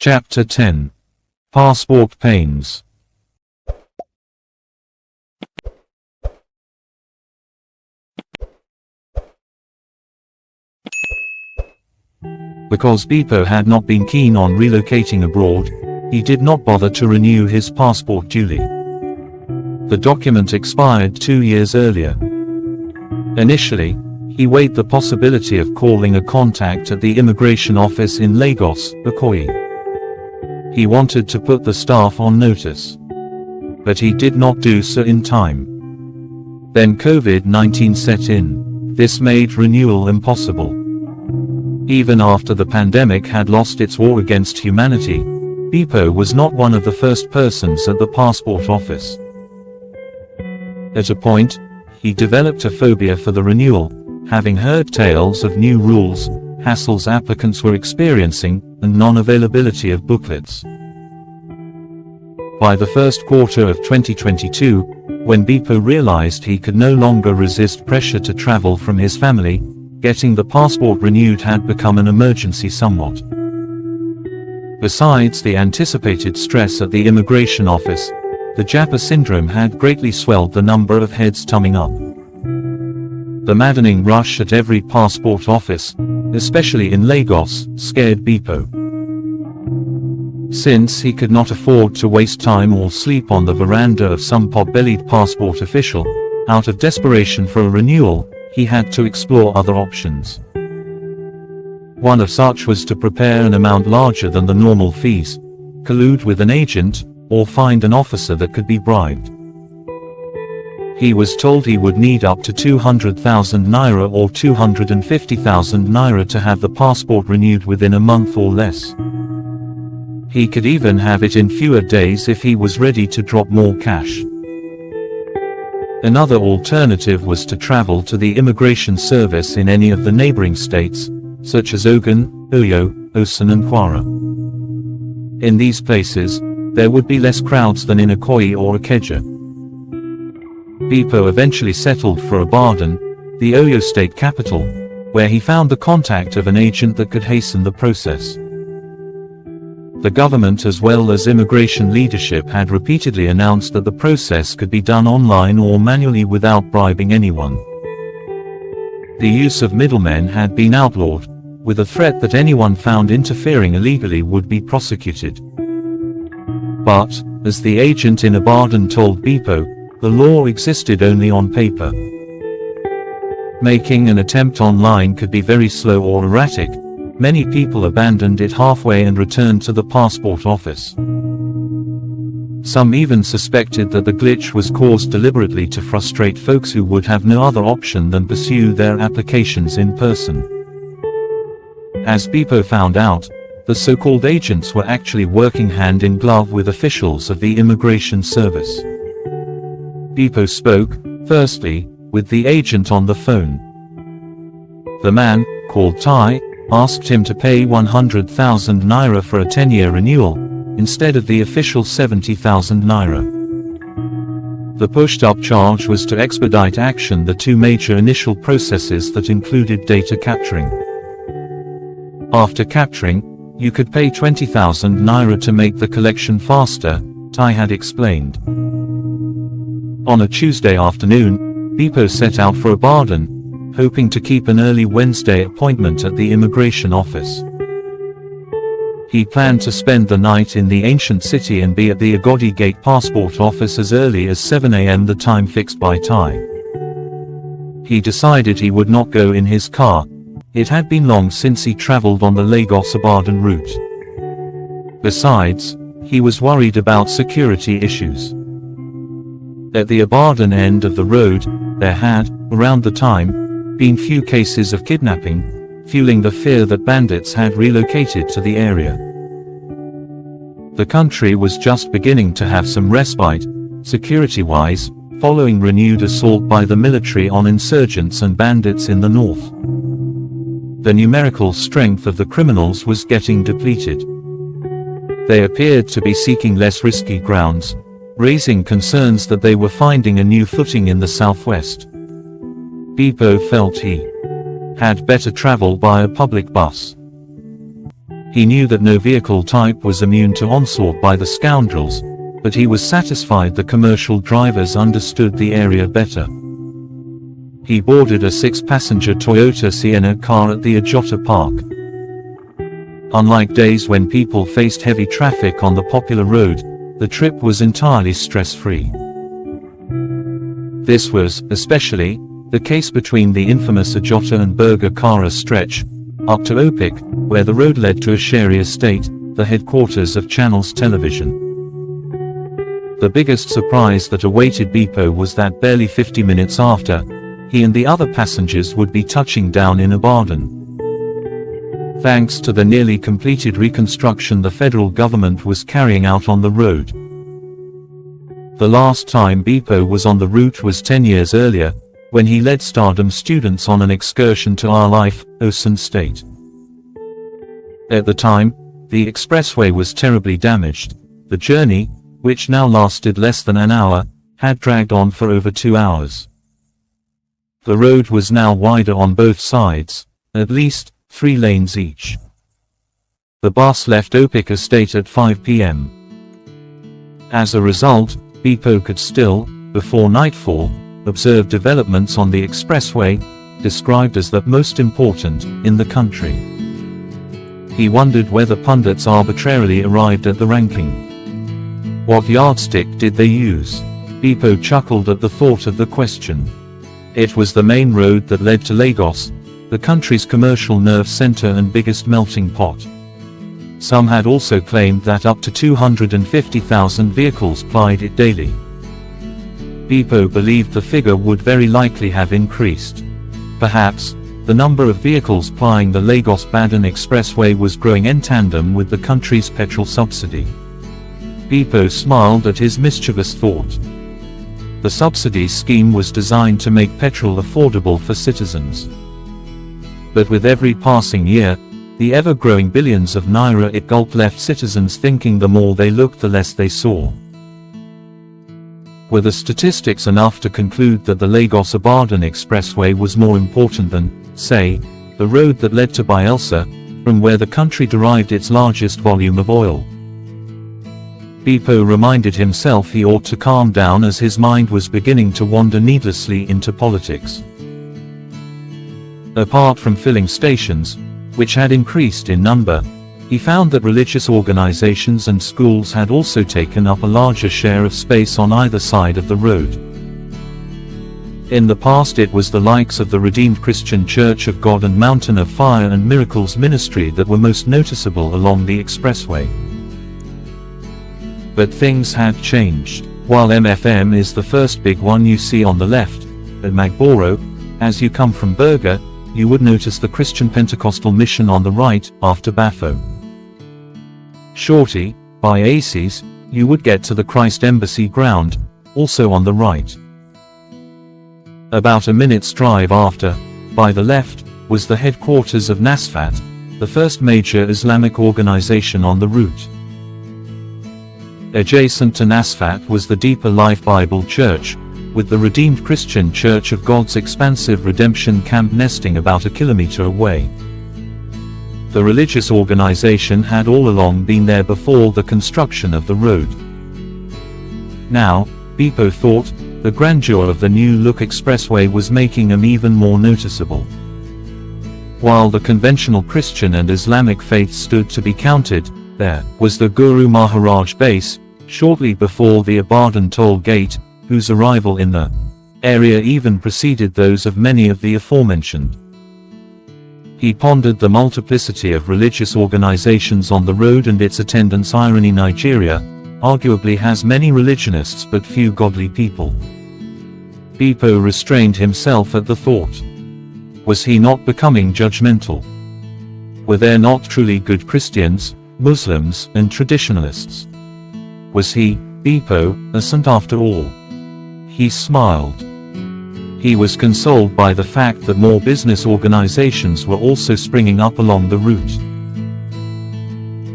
Chapter 10. Passport Pains. Because Beppo had not been keen on relocating abroad, he did not bother to renew his passport duly. The document expired 2 years earlier. Initially, he weighed the possibility of calling a contact at the immigration office in Lagos, Ikoyi. He wanted to put the staff on notice. But he did not do so in time. Then COVID-19 set in. This made renewal impossible. Even after the pandemic had lost its war against humanity, Beppo was not one of the first persons at the passport office. At a point, he developed a phobia for the renewal, having heard tales of new rules, hassles applicants were experiencing, and non-availability of booklets. By the first quarter of 2022, when Beppo realized he could no longer resist pressure to travel from his family, getting the passport renewed had become an emergency somewhat. Besides the anticipated stress at the immigration office, the Jamb syndrome had greatly swelled the number of heads turning up. The maddening rush at every passport office, especially in Lagos, scared Beppo. Since he could not afford to waste time or sleep on the veranda of some pot-bellied passport official, out of desperation for a renewal, he had to explore other options. One of such was to prepare an amount larger than the normal fees, collude with an agent, or find an officer that could be bribed. He was told he would need up to 200,000 naira or 250,000 naira to have the passport renewed within a month or less. He could even have it in fewer days if he was ready to drop more cash. Another alternative was to travel to the immigration service in any of the neighboring states, such as Ogun, Oyo, Osun and Kwara. In these places, there would be less crowds than in Ikoyi or Ikeja. Beppo eventually settled for Ibadan, the Oyo state capital, where he found the contact of an agent that could hasten the process. The government as well as immigration leadership had repeatedly announced that the process could be done online or manually without bribing anyone. The use of middlemen had been outlawed, with a threat that anyone found interfering illegally would be prosecuted. But, as the agent in Ibadan told Beppo, the law existed only on paper. Making an attempt online could be very slow or erratic. Many people abandoned it halfway and returned to the passport office. Some even suspected that the glitch was caused deliberately to frustrate folks who would have no other option than pursue their applications in person. As Beppo found out, the so-called agents were actually working hand in glove with officials of the immigration service. Beppo spoke, firstly, with the agent on the phone. The man, called Tai, asked him to pay 100,000 naira for a 10-year renewal, instead of the official 70,000 naira. The pushed-up charge was to expedite action the two major initial processes that included data capturing. After capturing, you could pay 20,000 naira to make the collection faster, Tai had explained. On a Tuesday afternoon, Beppo set out for Ibadan, hoping to keep an early Wednesday appointment at the immigration office. He planned to spend the night in the ancient city and be at the Agodi Gate passport office as early as 7 a.m., the time fixed by Tai. He decided he would not go in his car. It had been long since he traveled on the Lagos-Ibadan route. Besides, he was worried about security issues. At the Ibadan end of the road, there had, around the time, been few cases of kidnapping, fueling the fear that bandits had relocated to the area. The country was just beginning to have some respite, security-wise, following renewed assault by the military on insurgents and bandits in the north. The numerical strength of the criminals was getting depleted. They appeared to be seeking less risky grounds, raising concerns that they were finding a new footing in the southwest. Beppo felt he had better travel by a public bus. He knew that no vehicle type was immune to onslaught by the scoundrels, but he was satisfied the commercial drivers understood the area better. He boarded a 6-passenger Toyota Sienna car at the Ajota Park. Unlike days when people faced heavy traffic on the popular road, the trip was entirely stress-free. This was, especially, the case between the infamous Ajota and Berger Kara stretch, up to Opik, where the road led to a Sheri estate, the headquarters of Channels Television. The biggest surprise that awaited Bipo was that barely 50 minutes after, he and the other passengers would be touching down in Ibadan. Thanks to the nearly completed reconstruction the federal government was carrying out on the road. The last time Bipo was on the route was 10 years earlier, when he led Stardom students on an excursion to Arlife, Osun State. At the time, the expressway was terribly damaged. The journey, which now lasted less than an hour, had dragged on for over 2 hours. The road was now wider on both sides, at least 3 lanes each. The bus left Opik Estate at 5 p.m. As a result, Bipo could still, before nightfall, observe developments on the expressway, described as the most important in the country. He wondered whether pundits arbitrarily arrived at the ranking. What yardstick did they use? Bipo chuckled at the thought of the question. It was the main road that led to Lagos, the country's commercial nerve center and biggest melting pot. Some had also claimed that up to 250,000 vehicles plied it daily. Bipo believed the figure would very likely have increased. Perhaps, the number of vehicles plying the Lagos-Badan Expressway was growing in tandem with the country's petrol subsidy. Bipo smiled at his mischievous thought. The subsidy scheme was designed to make petrol affordable for citizens. But with every passing year, the ever-growing billions of naira it gulped left citizens thinking the more they looked the less they saw. Were the statistics enough to conclude that the Lagos-Ibadan Expressway was more important than, say, the road that led to Bielsa, from where the country derived its largest volume of oil? Bipo reminded himself he ought to calm down as his mind was beginning to wander needlessly into politics. Apart from filling stations, which had increased in number, he found that religious organizations and schools had also taken up a larger share of space on either side of the road. In the past it was the likes of the Redeemed Christian Church of God and Mountain of Fire and Miracles Ministry that were most noticeable along the expressway. But things had changed. While MFM is the first big one you see on the left, at Magboro, as you come from Berger, you would notice the Christian Pentecostal Mission on the right, after Bafo. Shorty, by Aces, you would get to the Christ Embassy ground, also on the right. About a minute's drive after, by the left, was the headquarters of NASFAT, the first major Islamic organization on the route. Adjacent to NASFAT was the Deeper Life Bible Church, with the Redeemed Christian Church of God's expansive redemption camp nesting about a kilometer away. The religious organization had all along been there before the construction of the road. Now, Bipo thought, the grandeur of the new-look expressway was making him even more noticeable. While the conventional Christian and Islamic faiths stood to be counted, there was the Guru Maharaj base, shortly before the Ibadan toll gate, whose arrival in the area even preceded those of many of the aforementioned. He pondered the multiplicity of religious organizations on the road and its attendant's irony. Nigeria arguably has many religionists but few godly people. Bipo restrained himself at the thought. Was he not becoming judgmental? Were there not truly good Christians, Muslims, and traditionalists? Was he, Bipo, a saint after all? He smiled. He was consoled by the fact that more business organizations were also springing up along the route.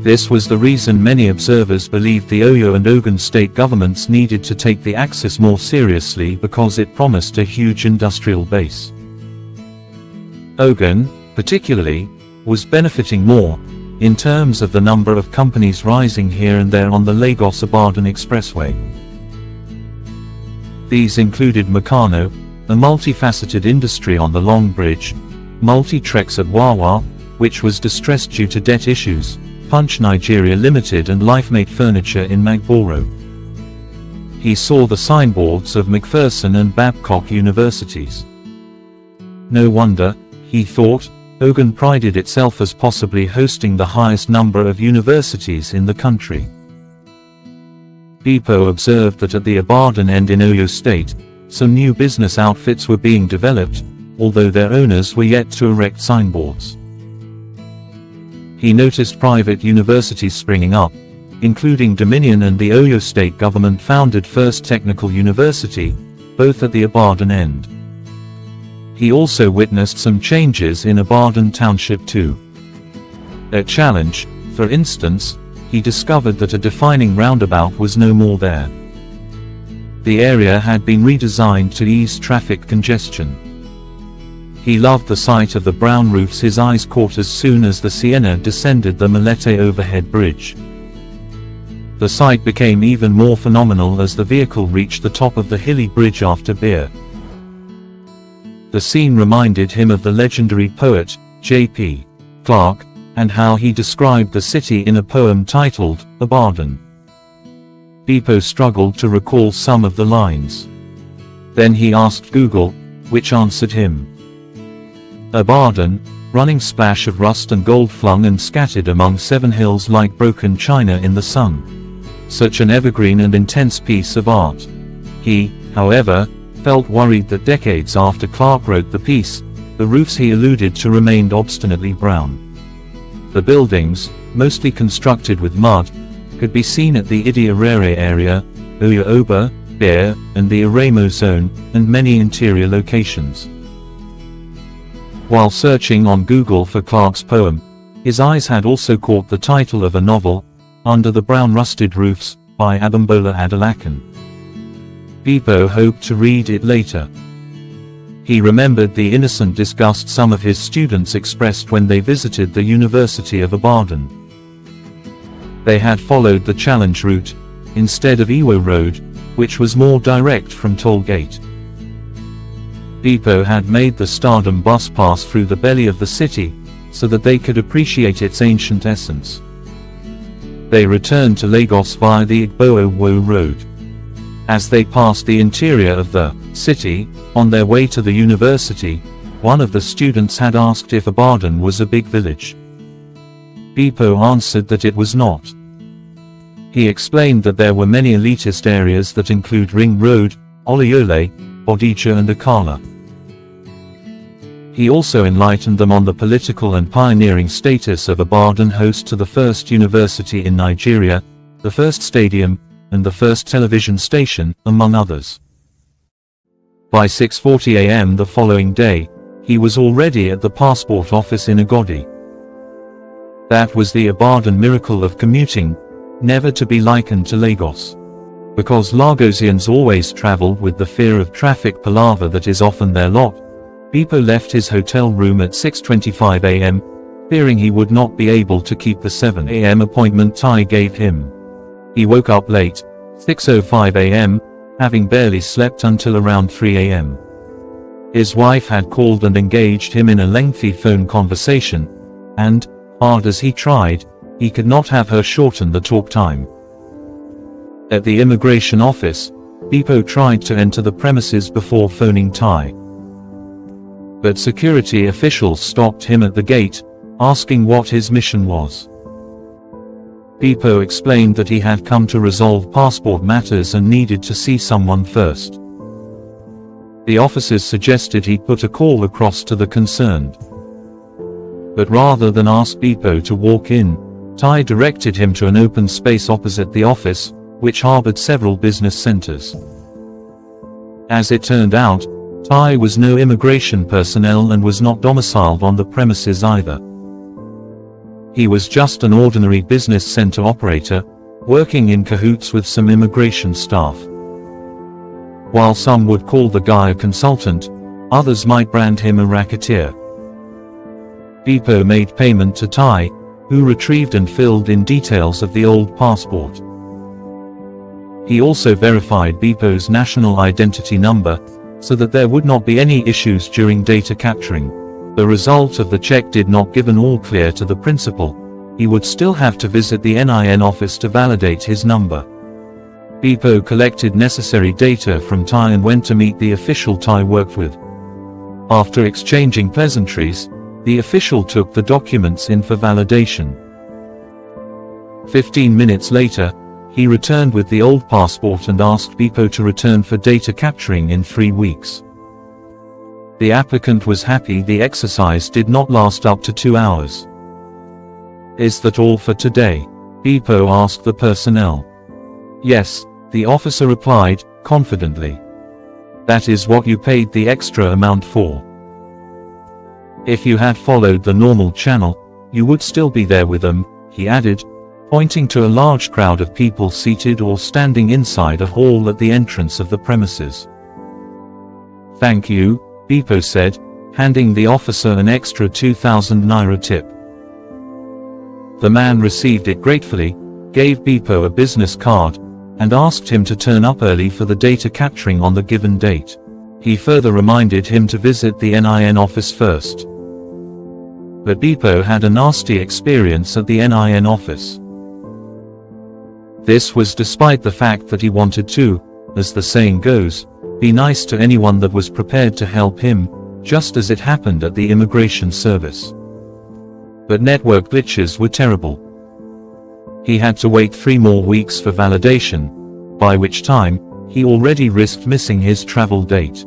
This was the reason many observers believed the Oyo and Ogun state governments needed to take the Axis more seriously because it promised a huge industrial base. Ogun, particularly, was benefiting more, in terms of the number of companies rising here and there on the Lagos-Ibadan Expressway. These included Meccano, a multifaceted industry on the Long Bridge, Multi-Trex at Wawa, which was distressed due to debt issues, Punch Nigeria Limited and Lifemate Furniture in Magboro. He saw the signboards of McPherson and Babcock universities. No wonder, he thought, Ogun prided itself as possibly hosting the highest number of universities in the country. Beppo observed that at the Ibadan end in Oyo State, some new business outfits were being developed, although their owners were yet to erect signboards. He noticed private universities springing up, including Dominion and the Oyo State government-founded First Technical University, both at the Ibadan end. He also witnessed some changes in Ibadan Township too. At Challenge, for instance, he discovered that a defining roundabout was no more there. The area had been redesigned to ease traffic congestion. He loved the sight of the brown roofs his eyes caught as soon as the Sienna descended the Malete overhead bridge. The sight became even more phenomenal as the vehicle reached the top of the hilly bridge after Beer. The scene reminded him of the legendary poet, J.P. Clark, and how he described the city in a poem titled, Ibadan. Beppo struggled to recall some of the lines. Then he asked Google, which answered him. Ibadan, running splash of rust and gold flung and scattered among 7 hills like broken china in the sun. Such an evergreen and intense piece of art. He, however, felt worried that decades after Clark wrote the piece, the roofs he alluded to remained obstinately brown. The buildings, mostly constructed with mud, could be seen at the Idi Arere area, Oyo Oba, Beer, and the Aremo zone, and many interior locations. While searching on Google for Clark's poem, his eyes had also caught the title of a novel, Under the Brown Rusted Roofs, by Abimbola Adelakan. Beppo hoped to read it later. He remembered the innocent disgust some of his students expressed when they visited the University of Ibadan. They had followed the Challenge route, instead of Iwo Road, which was more direct from Toll Gate. Beppo had made the Stardom bus pass through the belly of the city, so that they could appreciate its ancient essence. They returned to Lagos via the Igbo-Owo Road. As they passed the interior of the city, on their way to the university, one of the students had asked if Ibadan was a big village. Beppo answered that it was not. He explained that there were many elitist areas that include Ring Road, Oluyole, Bodija and Akala. He also enlightened them on the political and pioneering status of Ibadan, host to the first university in Nigeria, the first stadium, and the first television station, among others. By 6:40 a.m. the following day, he was already at the passport office in Agodi. That was the Ibadan miracle of commuting, never to be likened to Lagos. Because Lagosians always traveled with the fear of traffic palaver that is often their lot, Beppo left his hotel room at 6:25 a.m., fearing he would not be able to keep the 7 a.m. appointment Tai gave him. He woke up late, 6:05 a.m., having barely slept until around 3 a.m. His wife had called and engaged him in a lengthy phone conversation, and, hard as he tried, he could not have her shorten the talk time. At the immigration office, Beppo tried to enter the premises before phoning Tai. But security officials stopped him at the gate, asking what his mission was. Beppo explained that he had come to resolve passport matters and needed to see someone first. The officers suggested he put a call across to the concerned. But rather than ask Beppo to walk in, Tai directed him to an open space opposite the office, which harbored several business centers. As it turned out, Tai was no immigration personnel and was not domiciled on the premises either. He was just an ordinary business center operator, working in cahoots with some immigration staff. While some would call the guy a consultant, others might brand him a racketeer. Beppo made payment to Tai, who retrieved and filled in details of the old passport. He also verified Bepo's national identity number, so that there would not be any issues during data capturing. The result of the check did not give an all-clear to the principal. He would still have to visit the NIN office to validate his number. Bepo collected necessary data from Thai and went to meet the official Thai worked with. After exchanging pleasantries, the official took the documents in for validation. 15 minutes later, he returned with the old passport and asked Bepo to return for data capturing in 3 weeks. The applicant was happy the exercise did not last up to 2 hours. "Is that all for today?" Bepo asked the personnel. "Yes," the officer replied, confidently. "That is what you paid the extra amount for. If you had followed the normal channel, you would still be there with them," he added, pointing to a large crowd of people seated or standing inside a hall at the entrance of the premises. "Thank you," Bepo said, handing the officer an extra 2,000 naira tip. The man received it gratefully, gave Bepo a business card, and asked him to turn up early for the data capturing on the given date. He further reminded him to visit the NIN office first. But Bepo had a nasty experience at the NIN office. This was despite the fact that he wanted to, as the saying goes, be nice to anyone that was prepared to help him, just as it happened at the immigration service. But network glitches were terrible. He had to wait 3 more weeks for validation, by which time, he already risked missing his travel date.